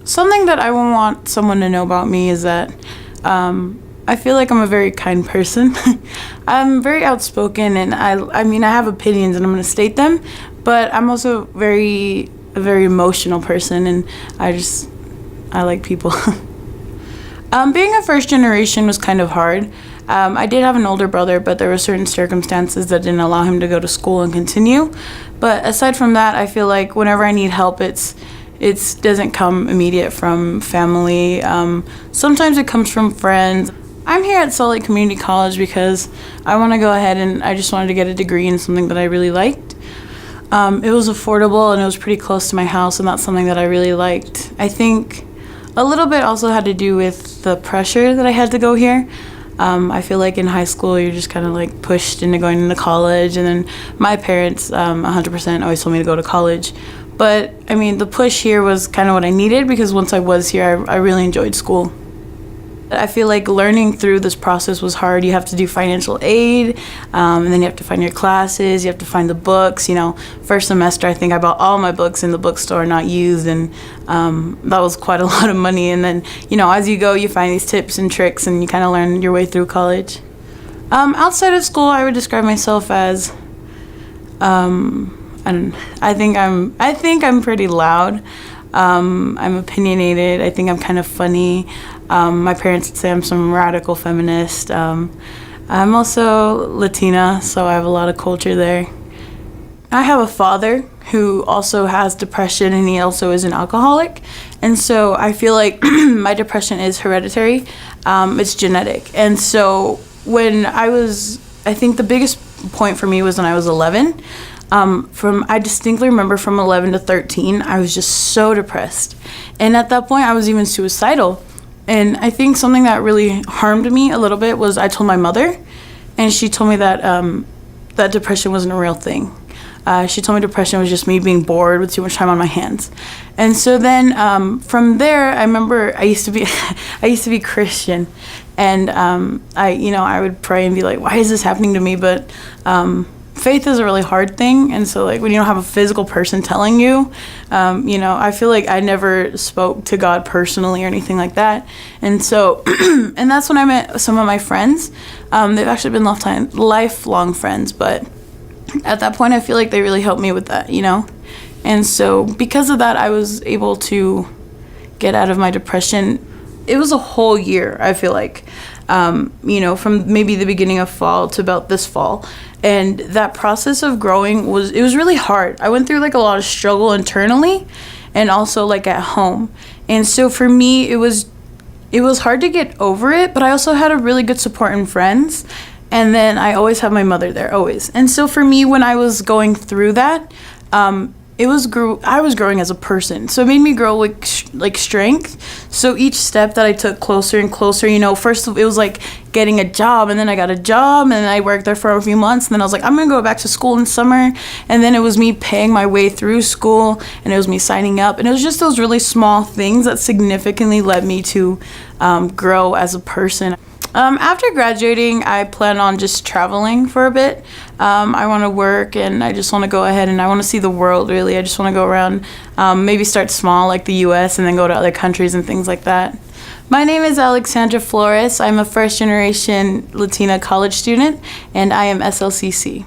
Something that I would want someone to know about me is that I feel like I'm a very kind person. I'm very outspoken, and I mean, I have opinions and I'm going to state them, but I'm also a very emotional person, and I like people. Being a first generation was kind of hard. I did have an older brother, but there were certain circumstances that didn't allow him to go to school and continue. But aside from that, I feel like whenever I need help, it doesn't come immediate from family. Sometimes it comes from friends. I'm here at Salt Lake Community College because I want to go ahead and I just wanted to get a degree in something that I really liked. It was affordable and it was pretty close to my house, and that's something that I really liked. I think a little bit also had to do with the pressure that I had to go here. I feel like in high school you're just kind of like pushed into going into college, and then my parents 100% always told me to go to college. But I mean, the push here was kind of what I needed, because once I was here, I really enjoyed school. I feel like learning through this process was hard. You have to do financial aid, and then you have to find your classes, you have to find the books. First semester I think I bought all my books in the bookstore, not used, and that was quite a lot of money. And then, as you go, you find these tips and tricks, and you kind of learn your way through college. Outside of school, I would describe myself as, I think I'm pretty loud. I'm opinionated. I think I'm kind of funny. My parents would say I'm some radical feminist. I'm also Latina, so I have a lot of culture there. I have a father who also has depression, and he also is an alcoholic. And so I feel like my depression is hereditary. It's genetic. And so I think the biggest point for me was when I was 11. I distinctly remember from 11 to 13, I was just so depressed. And at that point, I was even suicidal. And I think something that really harmed me a little bit was I told my mother, and she told me that that depression wasn't a real thing. She told me depression was just me being bored with too much time on my hands. And so then from there, I remember I used to be Christian, and I would pray and be like, why is this happening to me? But faith is a really hard thing, and so like when you don't have a physical person telling you, I feel like I never spoke to God personally or anything like that. And so and that's when I met some of my friends. They've actually been lifelong friends, but at that point I feel like they really helped me with that. And so because of that, I was able to get out of my depression. It was a whole year, I feel like, from maybe the beginning of fall to about this fall. And that process of growing was really hard. I went through like a lot of struggle internally and also like at home. And so for me, it was hard to get over it, but I also had a really good support in friends. And then I always have my mother there, always. And so for me, when I was going through that, I was growing as a person, so it made me grow like strength. So each step that I took closer and closer, first it was like getting a job, and then I got a job, and then I worked there for a few months, and then I was like, I'm gonna go back to school in summer. And then it was me paying my way through school, and it was me signing up, and it was just those really small things that significantly led me to grow as a person. After graduating, I plan on just traveling for a bit. I want to work, and I just want to go ahead and I want to see the world, really. I just want to go around, maybe start small like the US and then go to other countries and things like that. My name is Alexandra Flores. I'm a first generation Latina college student, and I am SLCC.